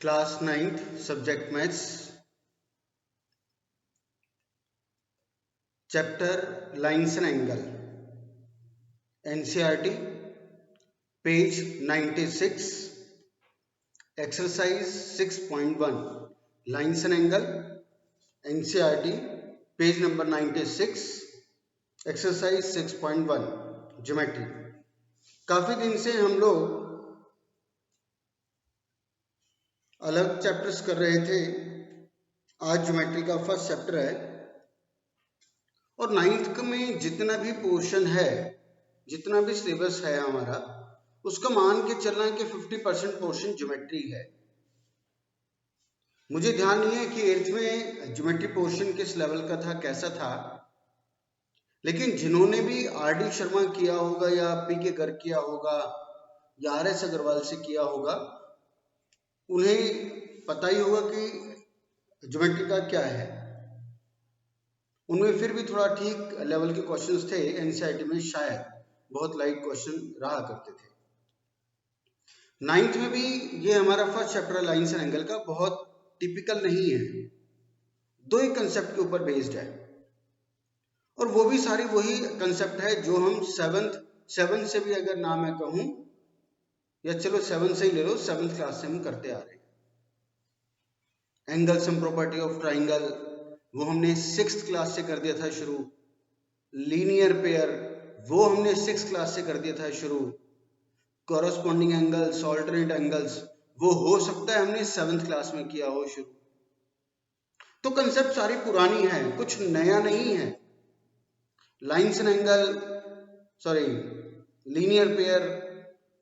Class 9th subject maths chapter lines and angle NCERT page 96 exercise 6.1 lines and angle NCERT page number 96 exercise 6.1 geometry. काफी दिन से हम लोग अलग chapters कर रहे थे। आज ज्योमेट्री का फर्स्ट चैप्टर है और 9th में जितना भी पोर्शन है, जितना भी सिलेबस है हमारा, उसका मान के चलना है कि 50% पोर्शन ज्योमेट्री है। मुझे ध्यान नहीं है कि 8th में ज्योमेट्री पोर्शन किस लेवल का था, कैसा था, लेकिन जिन्होंने भी आर.डी. शर्मा किया होगा या पी.के. गर्ग किया होगा या आर.एस. अग्रवाल से किया होगा, उन्हें पता ही होगा कि ज्योमेट्री का क्या है। उनमें फिर भी थोड़ा ठीक लेवल के क्वेश्चंस थे। एनसीईआरटी में शायद बहुत लाइट क्वेश्चन रहा करते थे। 9th में भी ये हमारा first chapter lines and angle का बहुत टिपिकल नहीं है, दो ही कंसेप्ट के ऊपर बेस्ड है और वो भी सारी वही कंसेप्ट है जो हम सेवंथ से भी अगर ना मैं कहूं, या चलो 7 से ही ले लो, 7th क्लास से हम करते आ रहे हैं। Angle sum property of triangle वो हमने 6th क्लास से कर दिया था शुरू। लीनियर पेयर वो हमने 6th क्लास से कर दिया था शुरू। कॉरस्पॉन्डिंग एंगल्स, ऑल्टरनेट एंगल्स वो हो सकता है हमने 7th क्लास में किया हो शुरू। तो कंसेप्ट सारी पुरानी है, कुछ नया नहीं है। Lines and angle, sorry, linear pair,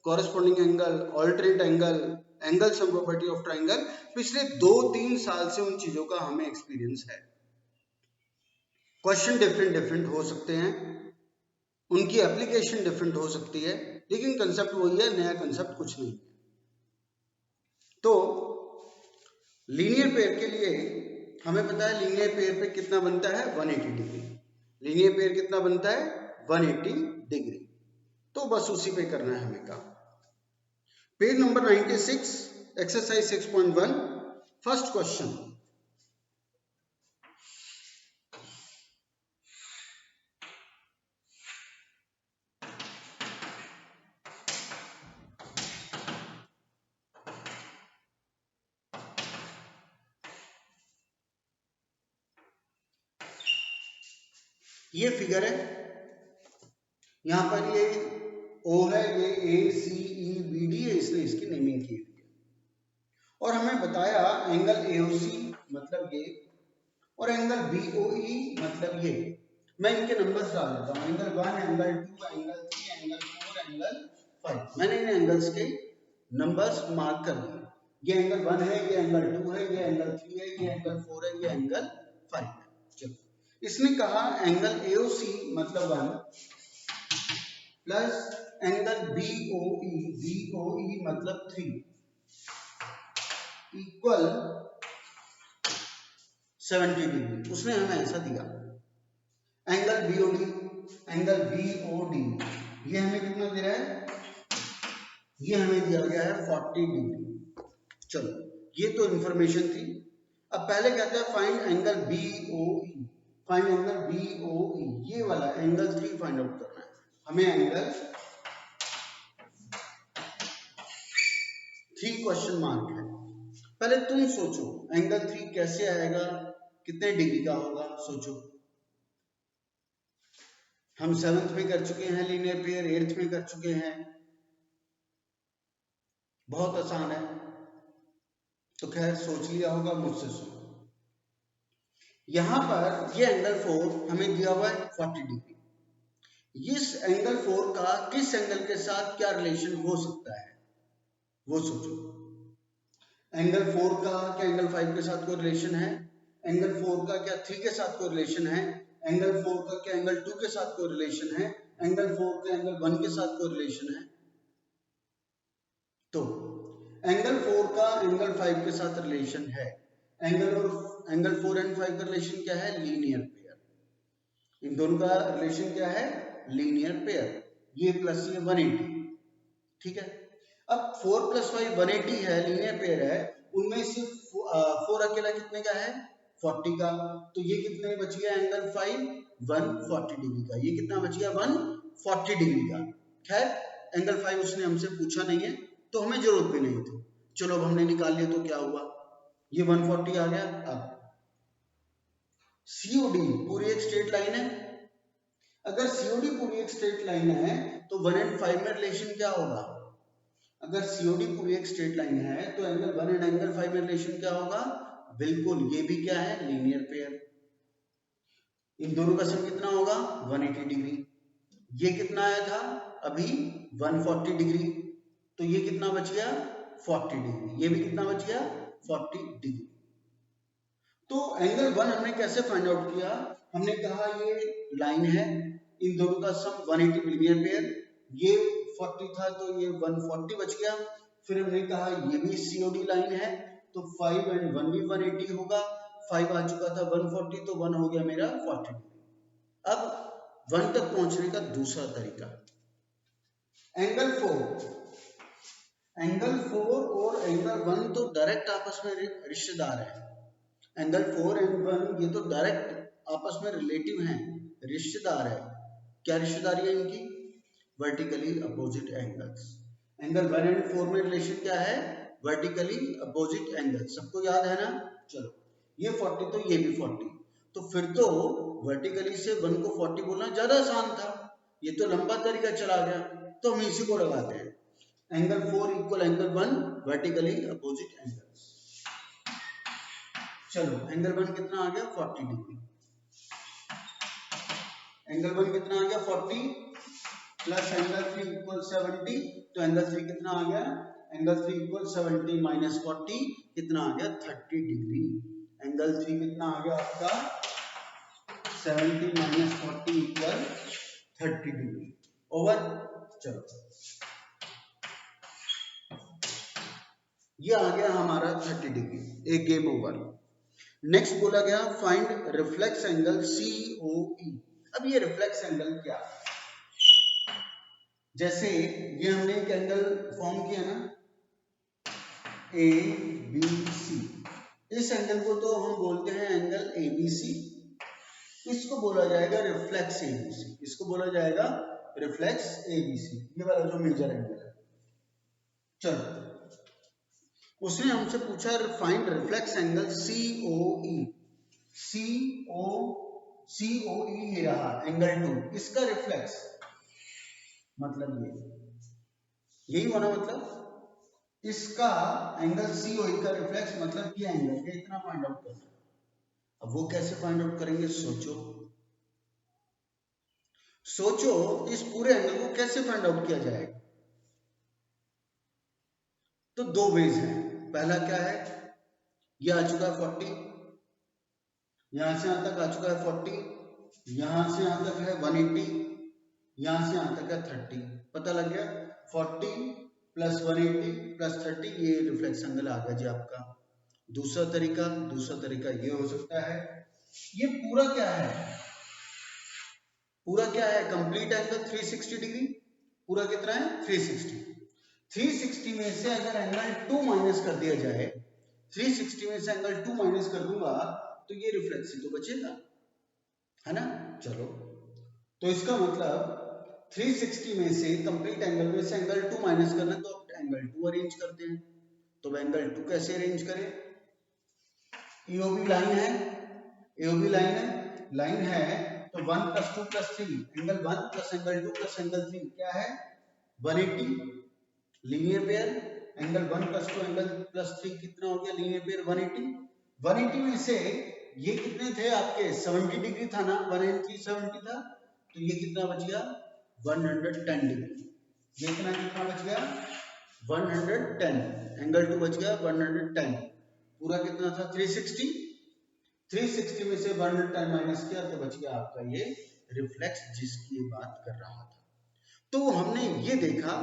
corresponding angle, alternate angle, angle sum property of triangle, पिछले 2-3 साल से उन चीजों का हमें एक्सपीरियंस है। क्वेश्चन डिफरेंट हो सकते हैं, उनकी एप्लीकेशन डिफरेंट हो सकती है, लेकिन कंसेप्ट वही है, नया कंसेप्ट कुछ नहीं। तो लीनियर पेयर के लिए हमें पता है लीनियर पेयर पे कितना बनता है 180 डिग्री। लीनियर पेयर कितना बनता है 180 डिग्री। तो बस उसी पे करना है हमें काम। Page number 96 exercise 6.1 first question. ये फिगर है, यहां पर ये O है, ये ACEBD है, इसलिए इसकी नेमिंग की है। और हमें बताया एंगल AOC मतलब ये और एंगल BOE मतलब ये। मैं इनके नंबर्स डाल देता हूँ, angle 1, angle 2, angle 3, angle 4, angle 5। मैंने इन एंगल्स के नंबर्स मार्क कर दिए। ये एंगल 1 है, ये एंगल 2 है, ये एंगल 3 है, ये एंगल 4 है, ये एंगल 5 है। चलो, इसने कहा एंगल AOC मतलब 1 प्लस एंगल BOE मतलब 3 इक्वल 70 डिग्री। उसने हमें ऐसा दिया। एंगल BOD ये हमें कितना दे रहा है, ये हमें दिया गया है 40 डिग्री। चलो, ये तो इंफॉर्मेशन थी। अब पहले कहते हैं find angle BOE। Find angle BOE, ये वाला एंगल 3 फाइंड आउट करना है हमें। एंगल 3 क्वेश्चन मार्क है। पहले तुम सोचो एंगल 3 कैसे आएगा, कितने डिग्री का होगा, सोचो। हम 7th में कर चुके हैं लीनियर पेयर, 8th में कर चुके हैं, बहुत आसान है। तो खैर सोच लिया होगा, मुझसे सुनो। यहां पर ये एंगल 4 हमें दिया हुआ है 40 डिग्री। इस एंगल 4 का किस एंगल के साथ क्या रिलेशन हो सकता है वो सोचो। एंगल 4 का क्या एंगल 5 के साथ कोई रिलेशन है? एंगल 4 का क्या 3 के साथ कोई रिलेशन है? एंगल 4 का क्या एंगल 2 के साथ कोई रिलेशन है? एंगल 4 का एंगल 1 के साथ कोई रिलेशन है? तो एंगल 4 का एंगल 5 के साथ रिलेशन है। एंगल 4 एंड 5 का रिलेशन क्या है? Linear pair. इन दोनों का रिलेशन क्या है? Linear pair. ये प्लस ये 180, ठीक है। अब 4 + 5 180 है, लीनियर पेयर है, उनमें से 4 अकेला कितने का है? 40 का। तो ये कितने बच गया एंगल 5? 140 डिग्री का। ये कितना बच गया? 140 डिग्री का। खैर एंगल 5 उसने हमसे पूछा नहीं है तो हमें जरूरत भी नहीं थी। चलो अब हमने निकाल लिया तो क्या हुआ, ये 140 आ गया। अब COD पूरी एक स्ट्रेट लाइन है। अगर COD पूरी एक स्ट्रेट लाइन है तो 1 and 5 में रिलेशन क्या होगा? अगर COD पूरी एक स्ट्रेट लाइन है तो एंगल 1 एंड एंगल 5 में रिलेशन क्या होगा? बिल्कुल, ये भी क्या है? Linear pair. इन दोनों का सम कितना होगा? 180 डिग्री। ये कितना आया था अभी? 140 डिग्री। तो ये कितना बच गया? 40 डिग्री। ये भी कितना बच गया? 40 डिग्री। तो एंगल 1 हमने कैसे फाइंड आउट किया? हमने कहा ये लाइन है, इन दोनों का सम 180 लीनियर पेयर, ये 40 था तो ये 140 बच गया। फिर हमने कहा ये भी COD लाइन है तो 5 and 1 भी 180 होगा। 5 आ चुका था 140 तो 1 हो गया मेरा 40 डिग्री। अब 1 तक पहुंचने का दूसरा तरीका, एंगल 4। एंगल 4 और एंगल 1 तो डायरेक्ट आपस में रिश्तेदार है। एंगल 4 एंड 1 ये तो डायरेक्ट आपस में रिलेटिव हैं, रिश्तेदार है। क्या रिश्तेदारी है इनकी? Vertically opposite angles. Angle 1 and 4 में रिलेशन क्या है? Vertically opposite angles. सबको याद है ना? चलो, ये 40 तो ये भी 40, तो फिर तो वर्टिकली से 1 को 40 बोलना ज्यादा आसान था। ये तो लंबा तरीका चला गया, तो हम इसी को लगाते हैं। Angle 4 equal angle 1 vertically opposite angles. चलो एंगल 1 कितना आ गया? 40 डिग्री। एंगल 1 कितना आ गया? 40 प्लस एंगल 3 इक्वल 70। तो एंगल 3 कितना आ गया? एंगल 3 इक्वल 70 माइनस 40 कितना आ गया? 30 डिग्री। एंगल 3 कितना आ गया आपका? 70 माइनस 40 इक्वल 30 डिग्री। ओवर। चलो ये आ गया हमारा 30 डिग्री, एक गेम ओवर। नेक्स्ट बोला गया फाइंड रिफ्लेक्स एंगल COE। अब ये रिफ्लेक्स एंगल क्या है? जैसे ये हमने एक एंगल फॉर्म किया ना, ABC। इस एंगल को तो हम बोलते हैं एंगल ABC। इसको बोला जाएगा रिफ्लेक्स ABC। इसको बोला जाएगा रिफ्लेक्स ABC, ये वाला जो मेजर एंगल है। चलो उसने हमसे पूछा find reflex angle COE। COE ये रहा एंगल 2, इसका रिफ्लेक्स मतलब यही होना, मतलब इसका एंगल COE का रिफ्लेक्स मतलब ये एंगल के इतना फाइंड आउट करना। अब वो कैसे फाइंड आउट करेंगे? सोचो इस पूरे एंगल को कैसे फाइंड आउट किया जाएगा? तो दो वेज हैं। पहला क्या है, ये आ चुका है 40, यहां से यहां तक आ चुका है 40, यहां से यहां तक है 180, यहां से यहां तक है 30। पता लग गया? 40 प्लस 180 प्लस 30, ये रिफ्लेक्स एंगल आ गया जी आपका। दूसरा तरीका ये हो सकता है, ये पूरा क्या है? Complete angle 360 degree. पूरा कितना है? 360। 360 में से अगर एंगल 2 माइनस कर दिया जाए, 360 में से एंगल 2 माइनस कर दूंगा तो ये रिफ्लेक्स ही तो बचेगा, है ना? चलो तो इसका मतलब 360 में से कंप्लीट एंगल में से एंगल 2 माइनस करना, तो एंगल 2 अरेंज करते हैं। तो एंगल 2 कैसे अरेंज करें? EOB लाइन है तो 1 + 2 + 3, angle 1 plus angle 2 plus angle 3 क्या है? 180 लीनियर पेयर। एंगल 1 + 2 एंगल +3 कितना हो गया? Linear pair 180। 180 में से ये कितने थे आपके? 70 डिग्री था ना, 1 and 3 70 था, तो ये कितना बच गया? 110 डिग्री। ये कितना बच गया? 110। एंगल 2 बच गया 110। पूरा कितना था? 360। 360 में से 110 माइनस किया तो बच गया आपका ये रिफ्लेक्स, जिसकी बात कर रहा था। तो हमने ये देखा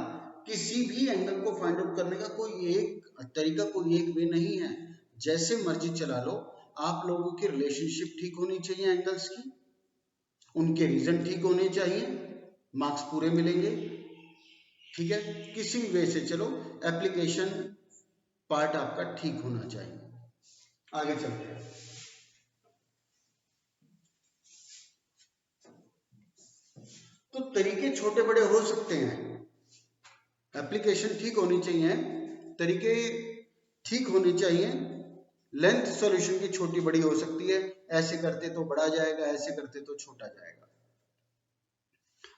किसी भी एंगल को फाइंड आउट करने का कोई एक तरीका, कोई एक वे नहीं है, जैसे मर्जी चला लो। आप लोगों की रिलेशनशिप ठीक होनी चाहिए एंगल्स की, उनके रीजन ठीक होने चाहिए, मार्क्स पूरे मिलेंगे। ठीक है, किसी भी वे से चलो, एप्लीकेशन पार्ट आपका ठीक होना चाहिए। आगे चलते हैं। तो तरीके छोटे बड़े हो सकते हैं, एप्लीकेशन ठीक होनी चाहिए, तरीके ठीक होने चाहिए, लेंथ सॉल्यूशन की छोटी बड़ी हो सकती है, ऐसे करते तो बड़ा जाएगा, ऐसे करते तो छोटा जाएगा।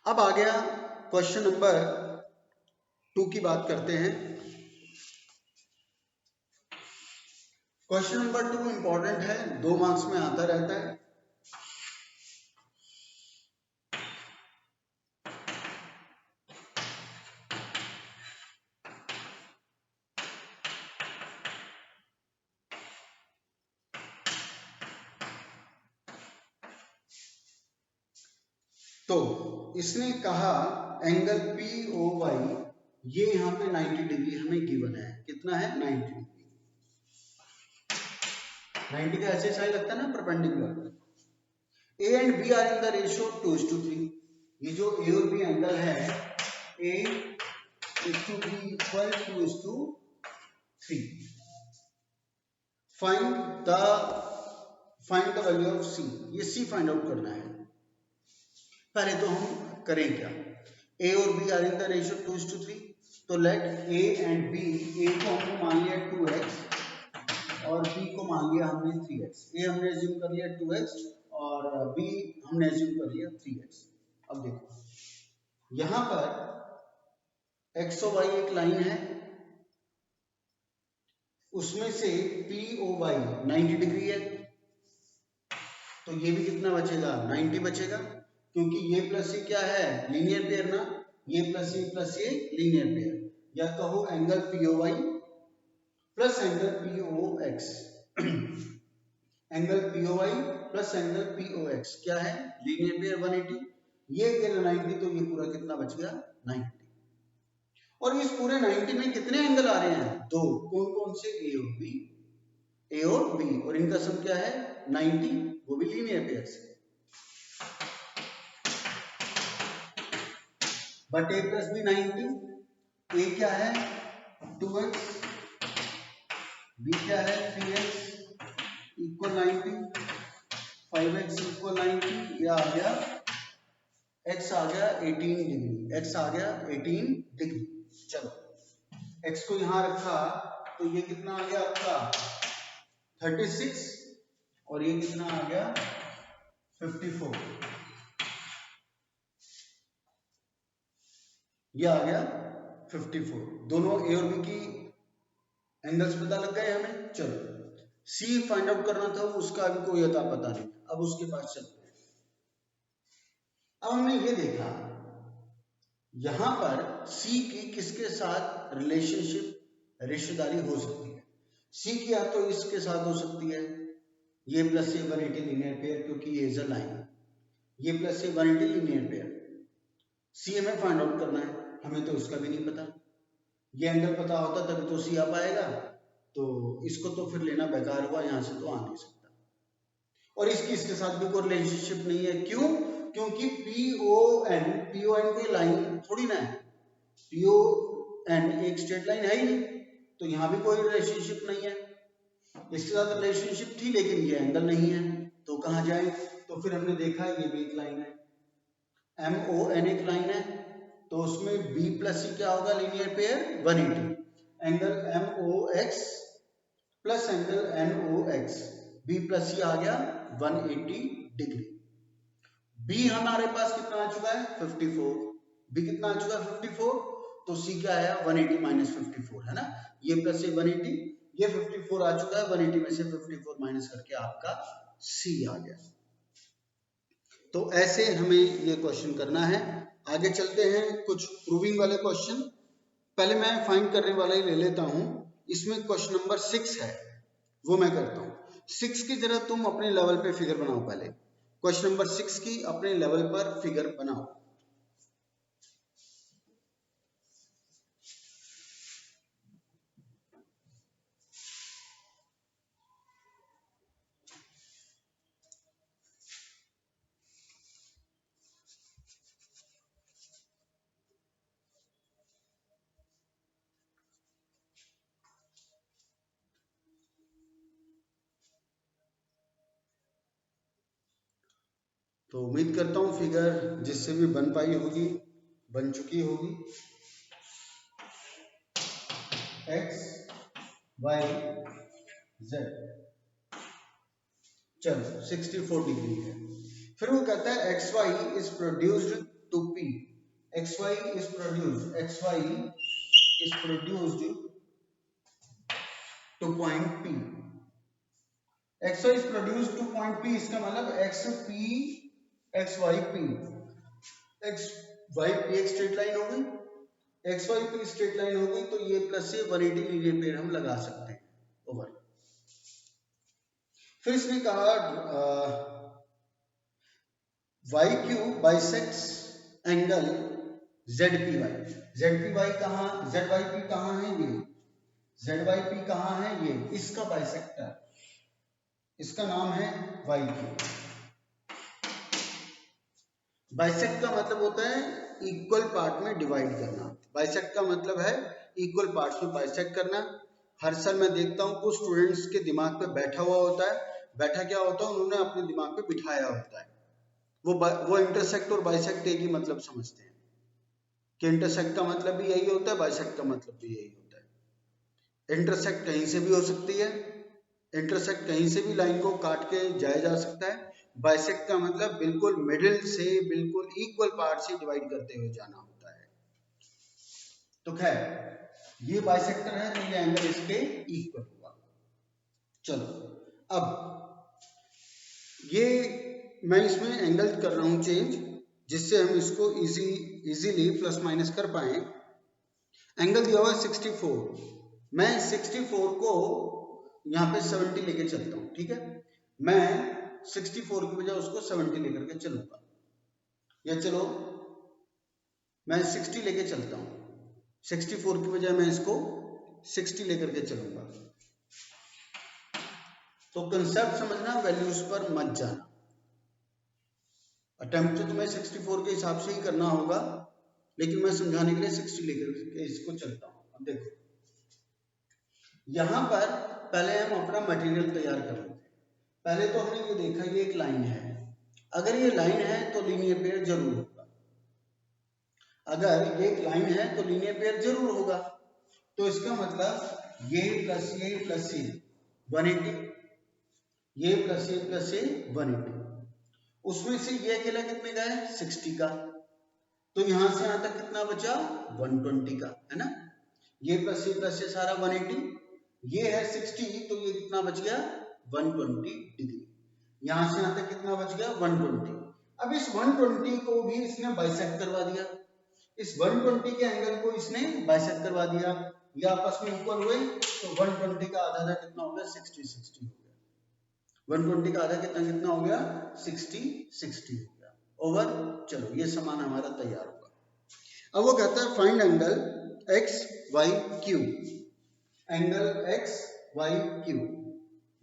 अब आ गया क्वेश्चन नंबर 2 की बात करते हैं। क्वेश्चन नंबर 2 इंपॉर्टेंट है, 2 मार्क्स में आता रहता है। तो इसने कहा एंगल POY, ये यहाँ पे 90 डिग्री हमें गिवन है। कितना है? 90 डिग्री। 90 का ऐसे साइड लगता है ना, perpendicular. A and B are in the ratio 2:3। ये जो A और B एंगल है, A:B equal 2:3। Find the value of C। ये C फाइंड आउट करना है। पहले तो हम करें क्या, A और B are in the ratio 2:3, तो let A and B, A को हमने मान लिया 2x और B को मान लिया हमने 3x। A हमने एज्यूम कर लिया 2x और B हमने एज्यूम कर लिया 3x। अब देखो यहां पर x और y एक लाइन है, उसमें से POY 90 डिग्री है, तो ये भी कितना बचेगा? 90 बचेगा, क्योंकि ये प्लस ये क्या है? लीनियर पेयर ना, ये प्लस ये लीनियर पेयर, या कहो angle POY plus angle POX। Angle POY plus angle POX क्या है? Linear pair 180। ये अगर 90 तो ये पूरा कितना बच गया? 90। और इस पूरे 90 में कितने एंगल आ रहे हैं? 2। कौन कौन से? A और B, A और B, और इनका सम क्या है? 90, वो भी लीनियर पेयर से। But A plus B 90, A क्या है? 2x, B क्या है? 3x इक्वल 90, 5x इक्वल 90, यह आ गया x आ गया 18 डिग्री, x आ गया 18 डिग्री। चलो x को यहां रखा तो ये कितना आ गया आपका? 36, और ये कितना आ गया? 54। ये आ गया 54। दोनों A और B की एंगल्स पता लग गए हमें। चलो C फाइंड आउट करना था, उसका अभी कोई अता पता नहीं। अब उसके पास चलते हैं। अब हमने ये देखा यहां पर C की किसके साथ रिलेशनशिप, रिश्तेदारी हो सकती है? C की या तो इसके साथ हो सकती है, ये प्लस ये 180 लीनियर पेयर, क्योंकि ये इज अ लाइन, ये प्लस ये 180 लीनियर पेयर। C हमें फाइंड आउट करना है, हमें तो इसका भी नहीं पता। ये एंगल पता होता तभी तो C आ पाएगा, तो इसको तो फिर लेना बेकार हुआ, यहां से तो आ नहीं सकता। और इसकी इसके साथ भी कोई रिलेशनशिप नहीं है। क्यों? क्योंकि PON कोई लाइन थोड़ी ना है, PON एक स्ट्रेट लाइन है ही नहीं, तो यहां भी कोई रिलेशनशिप नहीं है। इसके साथ रिलेशनशिप थी लेकिन ये एंगल नहीं है, तो कहां जाए? तो फिर हमने देखा ये भी एक लाइन है, MON एक लाइन है, तो उसमें B प्लस C क्या होगा? Linear pair 180। Angle MOX plus angle NOX, B plus C आ गया 180 डिग्री। B हमारे पास कितना आ चुका है? 54। B कितना आ चुका है? 54। तो C क्या है? 180 माइनस 54 है ना, ये प्लस ये 180, ये 54 आ चुका है, 180 में से 54 माइनस करके आपका C आ गया। तो ऐसे हमें ये क्वेश्चन करना है। आगे चलते हैं कुछ प्रूविंग वाले क्वेश्चन। पहले मैं फाइंड करने वाला ही ले लेता हूं। इसमें क्वेश्चन नंबर 6 है, वो मैं करता हूं। 6 की जरा तुम अपने लेवल पे फिगर बनाओ। पहले क्वेश्चन नंबर 6 की अपने लेवल पर फिगर बनाओ। तो उम्मीद करता हूँ फिगर जिससे भी बन पाई होगी, बन चुकी होगी। एक्स वाई जेड, चलो 64 डिग्री है। फिर वो कहता है X Y is produced to P, X Y is produced, X Y is produced to point P, X Y is produced to point P, इसका मतलब X P X Y P, X Y P एक straight line हो गई, X Y P straight line हो गई, तो ये plus से 180 डिग्री पे हम लगा सकते हैं ओवर। फिर इसने कहा Y Q bisects angle Z P Y, Z P Y कहाँ, जेड वाई पी कहाँ है, ये जेड वाई पी कहाँ है, ये इसका बाइसेक्टर, इसका नाम है वाई क्यू। बाइसेक्ट का मतलब होता है इक्वल पार्ट में डिवाइड करना, बाइसेक्ट का मतलब है इक्वल पार्ट्स में बाइसेक्ट करना। हर साल मैं देखता हूँ कुछ स्टूडेंट्स के दिमाग पे बैठा हुआ होता है, बैठा क्या होता है, उन्होंने अपने दिमाग पे बिठाया होता है, वो इंटरसेक्ट और बाइसेक्ट एक ही मतलब समझते हैं कि इंटरसेक्ट का मतलब भी यही होता है, बाइसेक्ट का मतलब भी यही होता है। इंटरसेक्ट कहीं से भी हो सकती है, इंटरसेक्ट कहीं से भी लाइन को काट के जाया जा सकता है, बाइसेक्ट का मतलब बिल्कुल मिडिल से बिल्कुल इक्वल पार्ट से डिवाइड करते हुए जाना होता है। तो खैर ये बाइसेक्टर है तो ये एंगल इसके इक्वल होगा। चलो अब ये मैं इसमें एंगल कर रहा हूं चेंज, जिससे हम इसको इजीली प्लस माइनस कर पाए। एंगल दिया हुआ है 64, मैं 64 को यहाँ पे 70 लेके चलता हूँ, ठीक है, मैं 64 की बजाय उसको 70 लेकर के चलूंगा, या चलो मैं 60 लेके चलता हूँ, 64 की बजाय मैं इसको 60 लेकर के चलूंगा। तो कंसेप्ट समझना, वैल्यूज पर मत जाना। अटेम्प्ट तो तुम्हें 64 के हिसाब से ही करना होगा, लेकिन मैं समझाने के लिए 60 लेकर के इसको चलता हूँ। अब देखो यहां पर पहले हम अपना मटेरियल तैयार कर लेते हैं। पहले तो हमने ये देखा ये एक लाइन है, अगर ये लाइन है तो लीनियर पेयर जरूर होगा, अगर ये एक लाइन है तो लीनियर पेयर जरूर होगा। तो इसका मतलब ये प्लस ये 180, ये प्लस ये 180, उसमें से ये अकेला कितने का है 60 का, तो यहां से यहां तक कितना बचा 120 का, है ना, ये प्लस ये सारा 180, ये है 60, तो ये कितना बच गया 120 डिग्री, यहां से यहां तक कितना बच गया 120। अब इस 120 को भी इसने बाइसेक्ट करवा दिया, इस 120 के एंगल को इसने बाइसेक्ट करवा दिया, ये आपस में इक्वल हुए, तो 120 का आधा कितना हो गया 60 हो गया, 120 का आधा कितना हो गया 60 हो गया ओवर। चलो ये समान हमारा तैयार होगा। अब वो कहता है find angle X Y Q, angle X Y Q,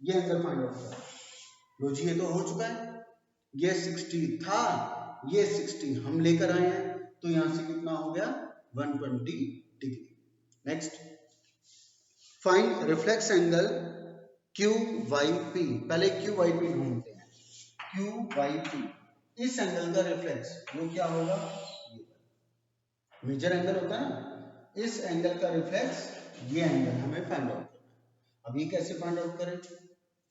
ये एंगल फाइंड आउट करो। लो जी ये तो हो चुका है, ये 60 था, ये 60 हम लेकर आए हैं, तो यहां से कितना हो गया 120 degree. Next find reflex angle Q Y P, पहले क्यू वाई पी ढूंढते हैं, क्यू वाई पी, इस एंगल का रिफ्लेक्स वो क्या होगा, मेजर एंगल होता है ना, इस एंगल का रिफ्लेक्स ये एंगल हमें फाइंड आउट करना है। अब ये कैसे फाइंड आउट करें,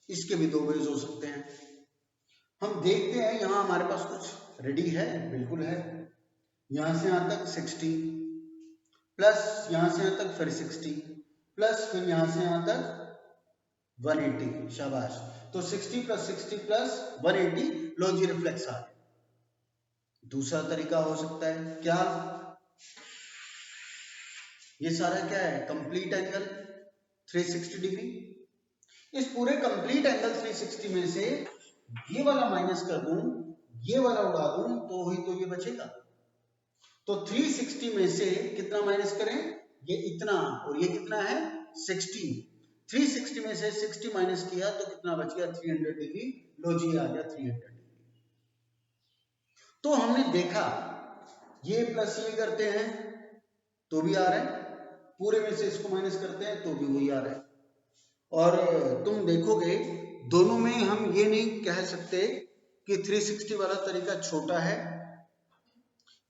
इसके भी दो वेज हो सकते हैं। हम देखते हैं यहां हमारे पास कुछ रेडी है, बिल्कुल है, यहां से यहां तक 60 प्लस यहां से यहां तक फिर 60 प्लस फिर यहां से यहां तक 180, शाबाश, तो 60 प्लस 180, लो जी रिफ्लेक्स आ गया। दूसरा तरीका हो सकता है क्या, ये सारा क्या है कंप्लीट एंगल 360 डिग्री, इस पूरे कंप्लीट एंगल 360 में से ये वाला माइनस कर दूं, ये वाला उड़ा दूं, तो ही तो ये बचेगा। तो 360 में से कितना माइनस करें, ये इतना, और ये कितना है 60, 360 में से 60 माइनस किया तो कितना बच गया 300 डिग्री, लो जी आ गया 300 डिग्री। तो हमने देखा ये प्लस ये करते हैं तो भी आ रहा है, पूरे में से इसको माइनस करते हैं तो भी वही आ रहा है, और तुम देखोगे दोनों में हम ये नहीं कह सकते कि 360 वाला तरीका छोटा है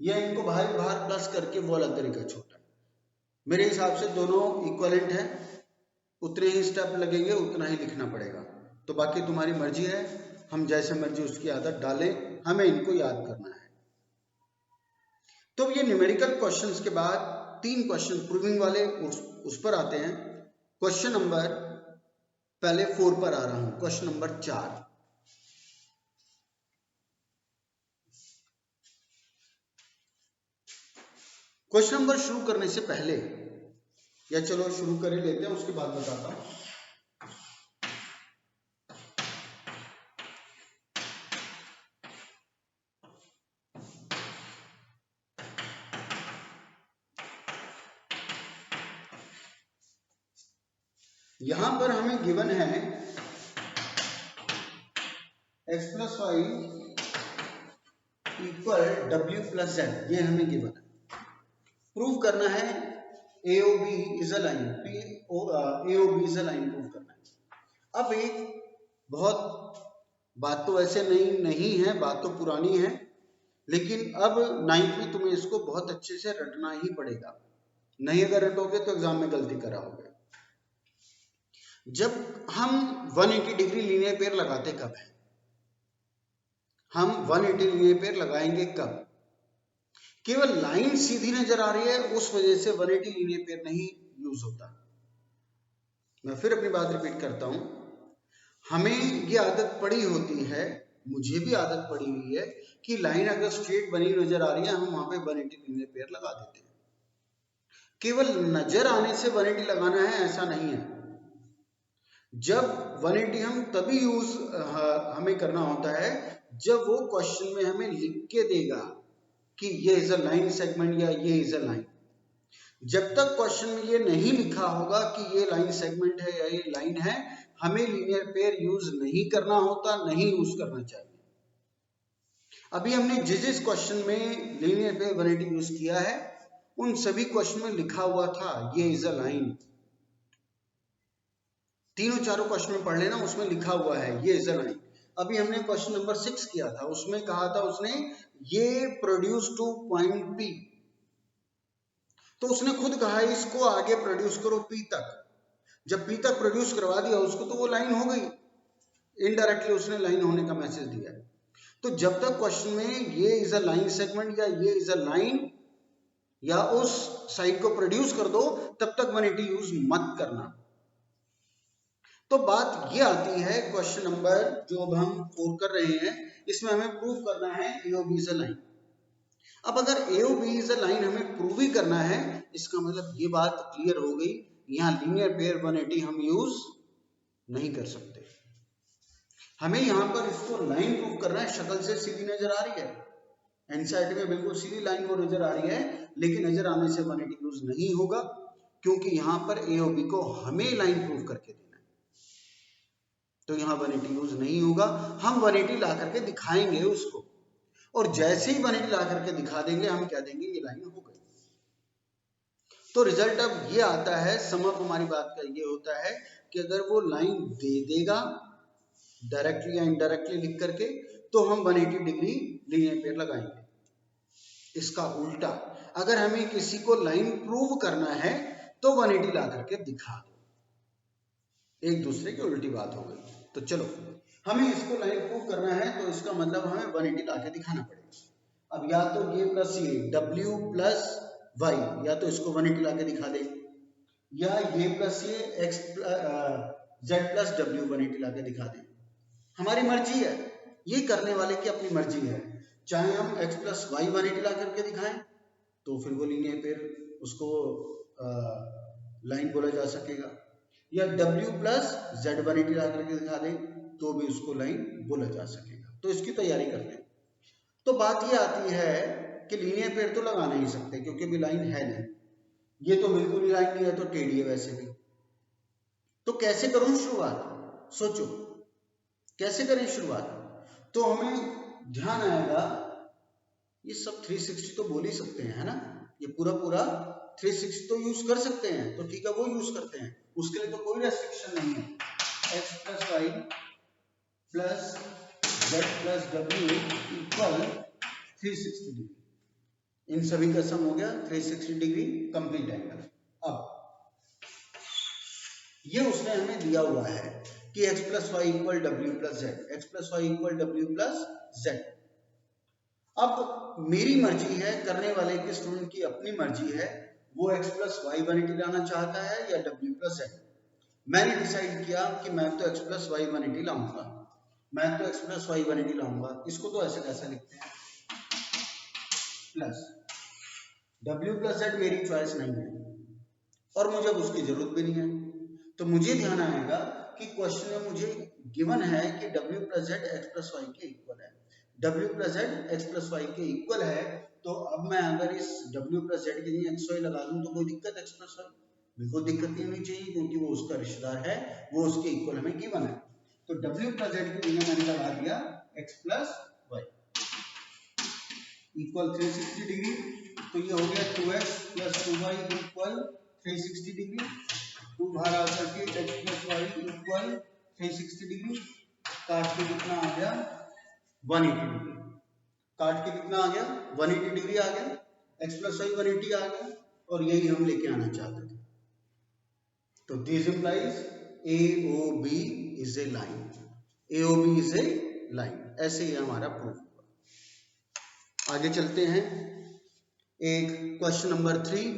या इनको बाहर बाहर प्लस करके वो वाला तरीका छोटा है। मेरे हिसाब से दोनों इक्वलेंट है, उतने ही स्टेप लगेंगे, उतना ही लिखना पड़ेगा। तो बाकी तुम्हारी मर्जी है, हम जैसे मर्जी उसकी आदत डालें, हमें इनको याद करना है। तो ये न्यूमेरिकल क्वेश्चंस के बाद 3 क्वेश्चन प्रूविंग वाले उस पर आते हैं। क्वेश्चन नंबर पहले 4 पर आ रहा हूं, क्वेश्चन नंबर 4। क्वेश्चन नंबर शुरू करने से पहले, या चलो शुरू कर ही लेते हैं, उसके बाद बताता हूं। यहां पर हमें गिवन है x plus y equal w plus z, ये हमें गिवन है। प्रूव करना है AOB is a line, AOB is a line prove करना है। अब एक बहुत बात तो ऐसे नहीं है, बात तो पुरानी है, लेकिन अब 9th में तुम्हें इसको बहुत अच्छे से रटना ही पड़ेगा, नहीं अगर रटोगे तो एग्जाम में गलती कराओगे। जब हम 180 डिग्री लीनियर पेयर लगाते कब है? हम 180 लीनियर पेयर लगाएंगे कब? केवल लाइन सीधी नजर आ रही है उस वजह से 180 लीनियर पेयर नहीं यूज होता। मैं फिर अपनी बात रिपीट करता हूं, हमें ये आदत पड़ी होती है, मुझे भी आदत पड़ी हुई है कि लाइन अगर स्ट्रेट बनी नजर आ रही है हम वहां पे 180 लीनियर पेयर लगा देते हैं। केवल नजर आने से 180 लगाना है ऐसा नहीं है। जब 180 हम तभी यूज हमें करना होता है जब वो क्वेश्चन में हमें लिख के देगा कि ये इज अ लाइन सेगमेंट या ये इज अ लाइन। जब तक क्वेश्चन में ये नहीं लिखा होगा कि ये लाइन सेगमेंट है या ये लाइन है, हमें लीनियर पेयर यूज नहीं करना होता, नहीं यूज करना चाहिए। अभी हमने जिस क्वेश्चन में लीनियर पेयर 180 यूज किया है उन सभी क्वेश्चन में लिखा हुआ था ये इज अ लाइन। तीनों चारों क्वेश्चन में पढ़ लेना, उसमें लिखा हुआ है ये इज अ लाइन। अभी हमने क्वेश्चन नंबर 6 किया था, उसमें कहा था उसने ये प्रोड्यूस टू पॉइंट P, तो उसने खुद कहा इसको आगे प्रोड्यूस करो P तक। जब P तक प्रोड्यूस करवा दिया उसको तो वो लाइन हो गई, इनडायरेक्टली उसने लाइन होने का मैसेज दिया है। तो जब तक क्वेश्चन में ये इज अ लाइन सेगमेंट या ये इज अ लाइन या उस साइड को प्रोड्यूस कर दो तब तक 180 यूज मत करना। तो बात ये आती है क्वेश्चन नंबर जो अब हम 4 कर रहे हैं, इसमें हमें प्रूव करना है AOB इज अ लाइन। अब अगर AOB इज अ लाइन हमें प्रूव ही करना है, इसका मतलब ये बात क्लियर हो गई, यहाँ लीनियर पेयर 180 हम यूज नहीं कर सकते। हमें यहाँ पर इसको लाइन प्रूव करना है, शक्ल से सीधी नजर आ रही है, एनसीईआरटी में बिल्कुल सीधी लाइन को नजर आ रही है, लेकिन नजर आने से 180 यूज नहीं होगा क्योंकि यहाँ पर AOB को हमें लाइन प्रूव करके देना है, तो यहाँ 180 यूज नहीं होगा। हम 180 ला करके दिखाएंगे उसको, और जैसे ही 180 ला करके दिखा देंगे हम कह देंगे ये लाइन हो गई। तो रिजल्ट अब ये आता है, सम अप हमारी बात का ये होता है कि अगर वो लाइन दे देगा डायरेक्टली या इनडायरेक्टली लिख करके तो हम 180 डिग्री लीनियर पेयर लगाएंगे। इसका उल्टा अगर हमें किसी को लाइन प्रूव करना है तो 180 ला करके दिखा दो, एक दूसरे की उल्टी बात हो गई। तो चलो हमें इसको लाइन प्रूव करना है तो इसका मतलब हमें 180 ला के दिखाना पड़ेगा। अब या तो ये प्लस ये w प्लस वाई, या तो इसको 180 ला के दिखा दे, या ये प्लस ये x z प्लस w 180 ला के दिखा दे। हमारी मर्जी है, ये करने वाले की अपनी मर्जी है। चाहे हम x प्लस वाई 180 ला करके दिखाएं तो फिर वो लीनियर पेयर उसको लाइन बोला जा सकेगा, या w प्लस z 180 ला करके दिखा दें तो भी उसको लाइन बोला जा सकेगा। तो इसकी तैयारी करते हैं। तो बात ये आती है कि लीनियर पेयर तो लगा नहीं सकते क्योंकि भी लाइन है नहीं, ये तो बिल्कुल ही लाइन नहीं है, तो टेढ़ी है वैसे भी। तो कैसे करूं शुरुआत, सोचो कैसे करें शुरुआत। तो हमें ध्यान आएगा ये सब 360 तो बोल ही सकते हैं, है ना, ये पूरा 360 तो यूज कर सकते हैं, तो ठीक है वो यूज करते हैं, उसके लिए तो कोई रेस्ट्रिक्शन नहीं है। x plus y plus z plus w equal 360 degree. इन सभी का सम हो गया 360 डिग्री कंप्लीट एंगल। अब ये उसने हमें दिया हुआ है कि x plus y equal W plus z, x plus y equal W plus Z. अब मेरी मर्जी है, करने वाले की स्टूडेंट की अपनी मर्जी है, वो x प्लस वाई 180 लाना चाहता है या w प्लस जेड। मैंने डिसाइड किया कि मैं तो x प्लस वाई 180 लाऊंगा, मैं तो x प्लस वाई 180 लाऊंगा। इसको तो ऐसे कैसे लिखते हैं, प्लस w प्लस जेड मेरी चॉइस नहीं है और मुझे अब उसकी जरूरत भी नहीं है। तो मुझे ध्यान आएगा कि क्वेश्चन में मुझे गिवन है कि w plus z x plus y के इक्वल है, w plus z x plus y के इक्वल है। तो अब मैं अगर इस w प्लस जेड की जगह एक्स वाई लगा दूं तो कोई दिक्कत एक्स प्लस वाई, बिल्कुल दिक्कत नहीं होनी चाहिए क्योंकि वो उसका रिश्तेदार है, वो उसके इक्वल हमें गिवन है। तो w प्लस जेड की जगह मैंने लगा दिया x plus y equal 360 degree. तो ये हो गया 2x plus 2y equal 360 degree. 2 बाहर आ करके x plus y equal 360 degree. काट के कितना आ गया 180 डिग्री। काट के कितना आ गया 180 डिग्री आ गया, x प्लस वाई 180 आ गया और यही हम लेके आना चाहते थे। तो this implies AOB is a line, AOB is a line. ऐसे ही हमारा प्रूफ हुआ। आगे चलते हैं, एक क्वेश्चन नंबर 3।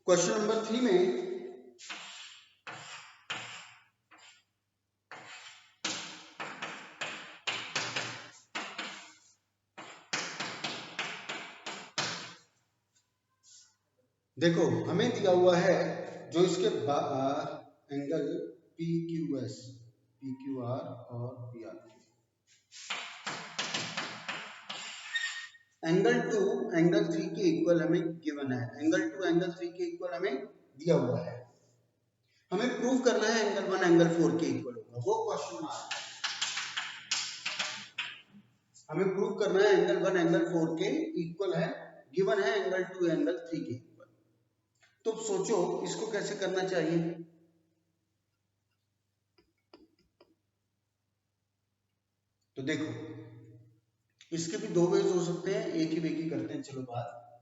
क्वेश्चन नंबर 3 में देखो हमें दिया हुआ है जो इसके एंगल PQS, PQR और PRQ, एंगल 2 एंगल 3 के इक्वल हमें गिवन है, एंगल 2 एंगल 3 के इक्वल हमें दिया हुआ है। हमें प्रूव करना है एंगल 1 एंगल 4 के इक्वल होगा, वो क्वेश्चन मार्क। हमें प्रूव करना है एंगल 1 एंगल 4 के इक्वल है, गिवन है एंगल 2 एंगल 3 के इक्वल। तो सोचो इसको कैसे करना चाहिए। तो देखो इसके भी दो वेज हो सकते हैं, एक ही वे की करते हैं। चलो बात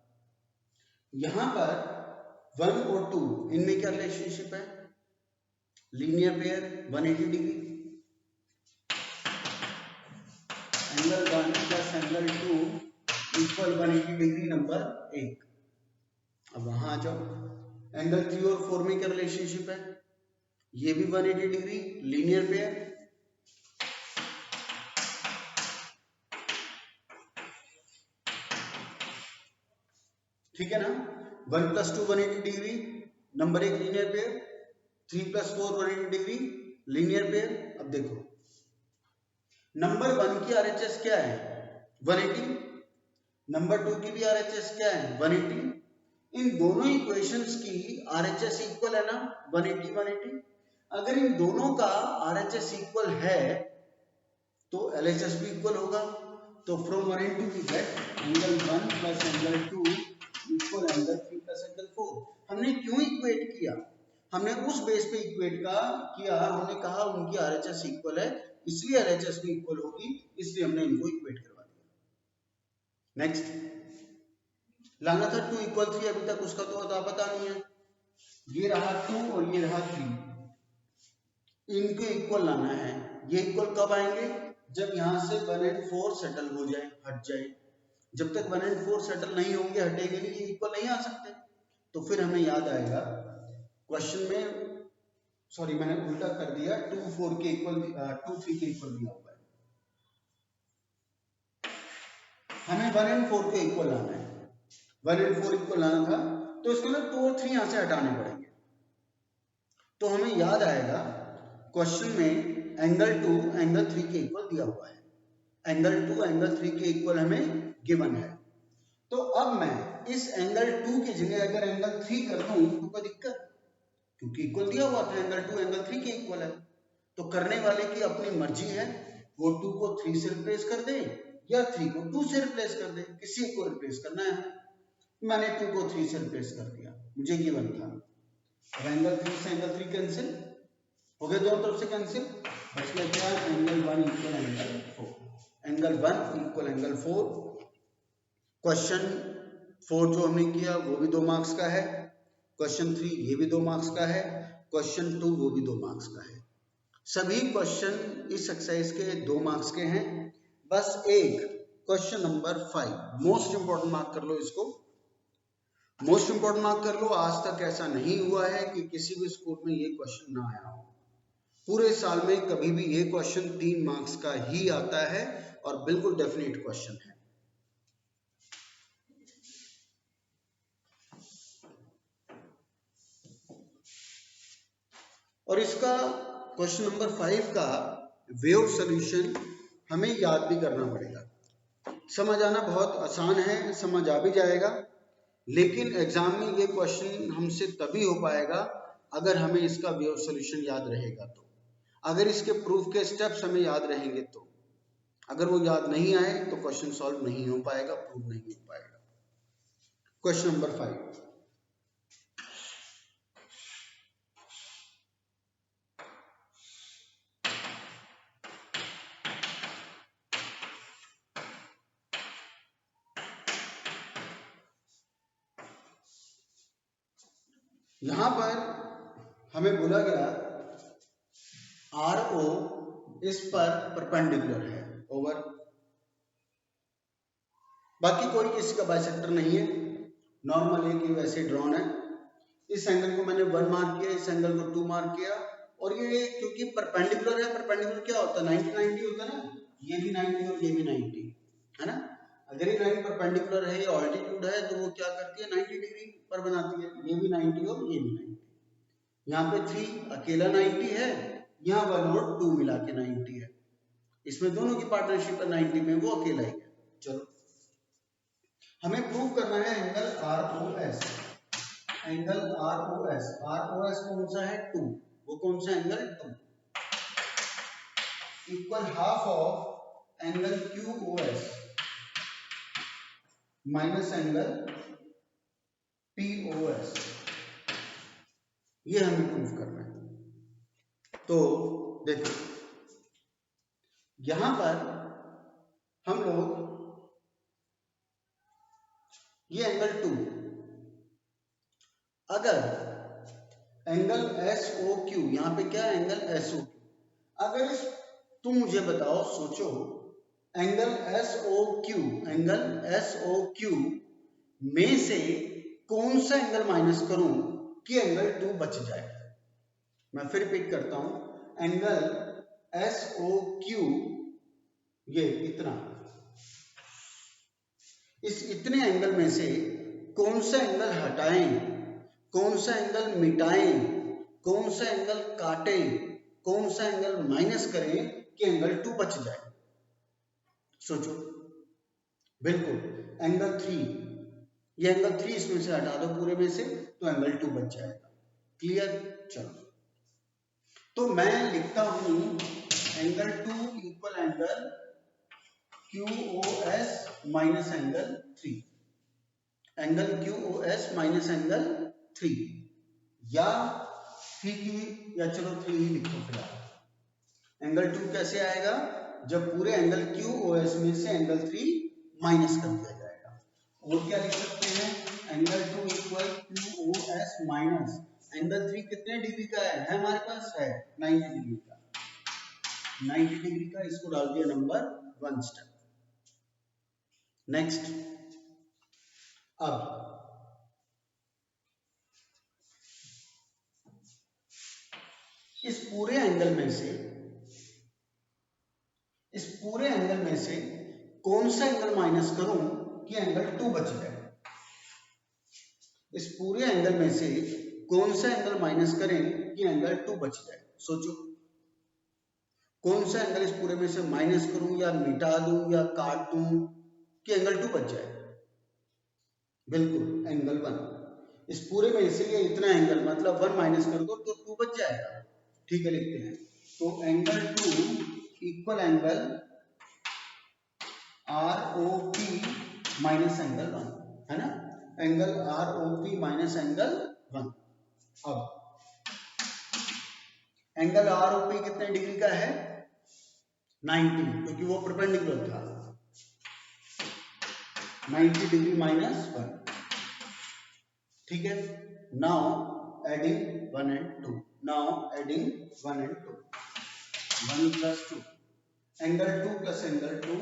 यहां पर 1 और 2 इनमें क्या रिलेशनशिप है, linear pair 180 degree. Angle 1 plus angle 2 equal 180 degree number 1। अब वहां आ जाओ, एंगल 3 और 4 में क्या रिलेशनशिप है, ये भी 180 डिग्री लीनियर पेयर। ठीक है ना, 1 plus 2 180 degree number 1 linear pair, 3 plus 4 180 degree linear pair. अब देखो नंबर 1 की RHS क्या है 180, नंबर 2 की भी RHS क्या है 180। इन दोनों इक्वेशंस की RHS इक्वल है ना 180 180। अगर इन दोनों का RHS इक्वल है तो LHS भी इक्वल होगा। तो from 180 we get angle 1 plus angle 2 equal angle 3 plus angle 4। हमने क्यों इक्वेट किया, हमने उस बेस पे इक्वेट किया, हमने कहा उनकी RHS इक्वल है इसलिए LHS भी इक्वल होगी, इसलिए हमने इनको इक्वेट करवा दिया। नेक्स्ट लाना था 2 इक्वल 3, अभी तक उसका तो अता पता नहीं है। ये रहा 2 और ये रहा 3, इनको इक्वल लाना है। ये इक्वल कब आएंगे, जब यहां से 1 and 4 सेटल हो जाए, हट जाए। जब तक 1 and 4 सेटल नहीं होंगे, हटेंगे नहीं, ये इक्वल नहीं आ सकते। तो फिर हमें याद आएगा क्वेश्चन में, सॉरी मैंने उल्टा कर दिया, 2 4 के इक्वल 2 3 के इक्वल दिया हुआ है। हमें 1 and 4 के इक्वल लाना है, 1 and 4 इक्वल लाना था तो इसको ना 2 और 3 यहां से हटाने पड़ेंगे। तो हमें याद आएगा क्वेश्चन में एंगल 2 एंगल 3 के इक्वल दिया हुआ है, एंगल 2 एंगल 3 के इक्वल हमें गिवन है। तो अब मैं इस एंगल 2 की जगह अगर एंगल 3 कर दूं तो कोई दिक्कत, क्योंकि इक्वल दिया हुआ था एंगल 2 एंगल 3 के इक्वल है। तो करने वाले की अपनी मर्जी है, वो 2 को 3 से रिप्लेस कर दे या 3 को 2 से रिप्लेस कर दे, किसी को रिप्लेस करना है। मैंने 2 को 3 से रिप्लेस कर दिया, मुझे गिवन था। अब एंगल 3 से एंगल 3 कैंसिल हो गए, दोनों तरफ से कैंसिल, बचना क्या, angle 1 equal angle 4, angle 1 equal angle 4। Question 4 जो हमने किया वो भी 2 मार्क्स का है, क्वेश्चन 3 ये भी 2 मार्क्स का है, क्वेश्चन 2 वो भी 2 मार्क्स का है। सभी क्वेश्चन इस एक्सरसाइज के 2 मार्क्स के हैं। बस एक question number 5 most important mark कर लो, इसको मोस्ट इंपॉर्टेंट मार्क कर लो। आज तक ऐसा नहीं हुआ है कि किसी भी स्कूल में ये क्वेश्चन ना आया हो, पूरे साल में कभी भी ये क्वेश्चन 3 मार्क्स का ही आता है और बिल्कुल डेफिनेट क्वेश्चन है। और इसका क्वेश्चन नंबर 5 का वे ऑफ सॉल्यूशन हमें याद भी करना पड़ेगा। समझ आना बहुत आसान है, समझ आ भी जाएगा, लेकिन एग्जाम में ये क्वेश्चन हमसे तभी हो पाएगा अगर हमें इसका वे ऑफ सॉल्यूशन याद रहेगा तो, अगर इसके प्रूफ के स्टेप्स हमें याद रहेंगे तो। अगर वो याद नहीं आए तो क्वेश्चन सॉल्व नहीं हो पाएगा, प्रूव नहीं हो पाएगा। क्वेश्चन नंबर 5, यहां पर हमें बोला गया RO इस पर परपेंडिकुलर है ओवर, बाकी कोई किसी का बाइसेक्टर नहीं है, नॉर्मल है कि वैसे ड्रॉन है। इस एंगल को मैंने 1 मार्क किया, इस एंगल को 2 मार्क किया, और ये क्योंकि परपेंडिकुलर है, परपेंडिकुलर क्या होता है, 90-90 होता है ना, ये भी 90 और ये भी 90 है ना। अगर ये लाइन परपेंडिकुलर है, ये ऑल्टीट्यूड है, तो वो क्या करती है 90 डिग्री पर बनाती है, ये भी 90 और ये भी 90। यहाँ पे 3 अकेला 90 है, यहाँ 1 और 2 मिला के 90 है, इसमें दोनों की पार्टनरशिप है 90 में, वो अकेला ही है। चलो हमें प्रूव करना है angle ROS, angle ROS, ROS कौन सा है 2, वो कौन सा angle 2, equal half of angle QOS minus angle POS, ये हमें प्रूव करना है। तो देखो यहां पर हम लोग ये एंगल 2, अगर एंगल SOQ, यहां पे क्या एंगल SOQ, अगर इस तुम मुझे बताओ, सोचो एंगल SOQ, एंगल SOQ में से कौन सा एंगल माइनस करूं कि एंगल 2 बच जाए। मैं फिर रिपीट करता हूं, एंगल SOQ ये इतना, इस इतने एंगल में से कौन सा एंगल हटाएं, कौन सा एंगल मिटाएं, कौन सा एंगल काटें, कौन सा एंगल माइनस करें कि एंगल 2 बच जाए। सोचो, बिल्कुल एंगल 3, ये एंगल 3 इसमें से हटा दो पूरे में से, तो एंगल 2 बच जाएगा। क्लियर? चलो तो मैं लिखता हूं angle 2 equal angle QOS minus angle 3, angle QOS minus angle 3, या PQ, या चलो 3 ही लिखो फिलहाल। एंगल 2 कैसे आएगा, जब पूरे एंगल QOS में से एंगल 3 माइनस कर दिया जाएगा। और क्या लिख सकते हैं, angle 2 equal QOS minus angle 3 कितने डिग्री का है हमारे पास, है 90 डिग्री का, 90 डिग्री का, इसको डाल दिया नंबर 1 स्टेप। नेक्स्ट, अब इस पूरे एंगल में से, इस पूरे एंगल में से कौन सा एंगल माइनस करूं कि एंगल 2 बच जाए। इस पूरे एंगल में से कौन सा एंगल माइनस करें कि एंगल 2 बच जाए। सोचो कौन सा एंगल इस पूरे में से माइनस करूं या मिटा दूं या काट दूं कि एंगल 2 बच जाए। बिल्कुल एंगल 1, इस पूरे में से ये इतना एंगल मतलब 1 माइनस कर दो तो 2 बच जाएगा। ठीक है, लिखते हैं, तो angle 2 equal angle ROP minus angle 1, है ना, एंगल ROP माइनस एंगल 1। अब एंगल आरओपी कितने डिग्री का है? 90, क्योंकि वो परपेंडिकुलर था। 90 डिग्री -1, ठीक है। Now adding 1 and 2, now adding 1 and 2, 1 + 2, angle 2 + angle 2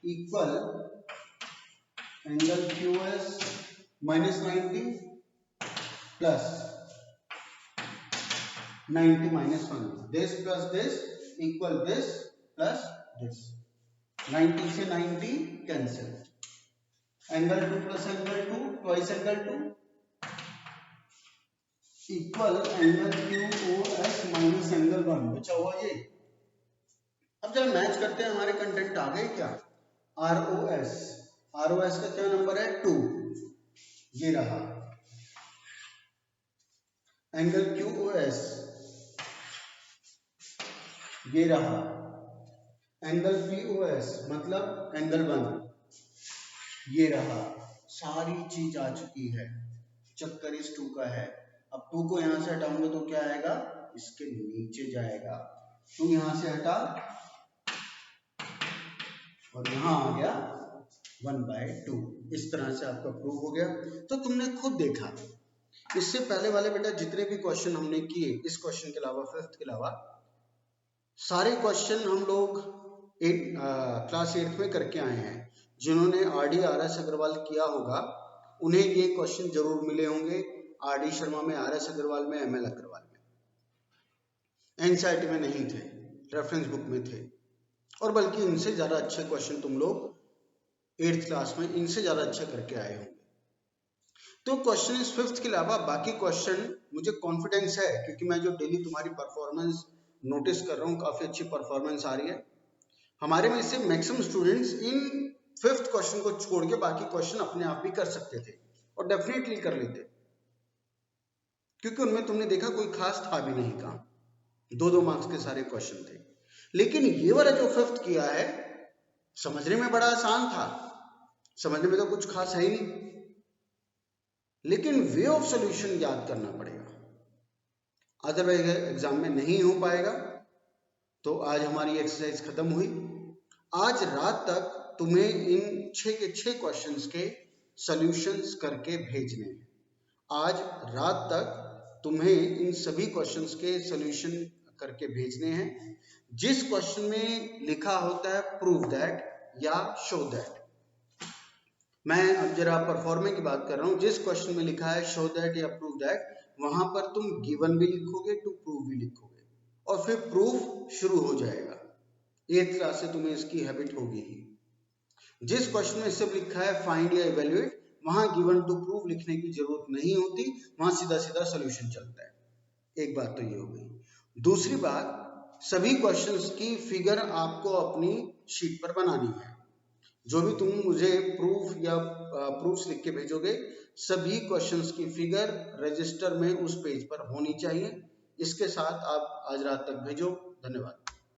equal angle QS -90 plus 90 -1, this plus this equal this plus this, 90 से 90 cancel, angle 2 + angle 2 twice angle 2 equal angle QOS minus angle 1, बचा हुआ ये। अब जब match करते हैं हमारे कंटेंट आ गए क्या? ROS का क्या नंबर है? 2, ये रहा। एंगल QOS ये रहा। एंगल POS मतलब एंगल 1 ये रहा। सारी चीज आ चुकी है, चक्कर इस 2 का है। अब 2 को यहां से हटाऊंगा तो क्या आएगा? इसके नीचे जाएगा। 2 यहां से हटा और यहां आ गया 1/2। इस तरह से आपका प्रूव हो गया। तो तुमने खुद देखा, इससे पहले वाले बेटा जितने भी क्वेश्चन हमने किए, इस क्वेश्चन के अलावा, 5th के अलावा, सारे क्वेश्चन हम लोग क्लास 8th में करके आए हैं। जिन्होंने RD RS अग्रवाल किया होगा उन्हें ये क्वेश्चन जरूर मिले होंगे। RD शर्मा में, RS अग्रवाल में, ML अग्रवाल में। NCERT में नहीं थे, रेफरेंस बुक में थे। और बल्कि इनसे ज्यादा अच्छे क्वेश्चन तुम लोग 8th क्लास में इनसे ज्यादा अच्छे करके आए होंगे। तो क्वेश्चन इस 5th के अलावा बाकी क्वेश्चन मुझे कॉन्फिडेंस है, क्योंकि मैं जो डेली तुम्हारी परफॉर्मेंस नोटिस कर रहा हूँ, काफी अच्छी परफॉर्मेंस आ रही है। हमारे में से maximum students in 5th question को छोड़ के बाकी क्वेश्चन अपने आप भी कर सकते थे और डेफिनेटली कर लेते, क्योंकि उनमें तुमने देखा कोई खास था भी नहीं काम, 2-2 मार्क्स के सारे क्वेश्चन थे। लेकिन ये वाला जो 5th किया है, समझने में बड़ा आसान था, समझने में तो कुछ खास है ही नहीं, लेकिन वे ऑफ सॉल्यूशन याद करना पड़ेगा, अदरवाइज एग्जाम में नहीं हो पाएगा। तो आज हमारी एक्सरसाइज खत्म हुई। आज रात तक तुम्हें इन 6 के 6 क्वेश्चंस के सॉल्यूशंस करके भेजने हैं। आज रात तक तुम्हें इन सभी क्वेश्चंस के सॉल्यूशन करके भेजने हैं। जिस क्वेश्चन में लिखा होता है प्रूव दैट या शो दैट, मैं अब जरा परफॉर्मेंस की बात कर रहा हूँ, जिस क्वेश्चन में लिखा है शो दैट या प्रूव दैट, वहां पर तुम गिवन भी लिखोगे, टू प्रूव भी लिखोगे, और फिर प्रूफ शुरू हो जाएगा। 8th क्लास से तुम्हें इसकी हैबिट होगी ही। जिस क्वेश्चन में सिर्फ लिखा है फाइंड या इवेल्युएट, वहां गिवन टू प्रूव लिखने की जरूरत नहीं होती, वहां सीधा सीधा सोल्यूशन चलता है। एक बात तो ये हो गई। दूसरी बात, सभी क्वेश्चंस की फिगर आपको अपनी शीट पर बनानी है। जो भी तुम मुझे प्रूफ या प्रूफ्स लिख के भेजोगे, सभी क्वेश्चंस की फिगर रजिस्टर में उस पेज पर होनी चाहिए। इसके साथ आप आज रात तक भेजो। धन्यवाद।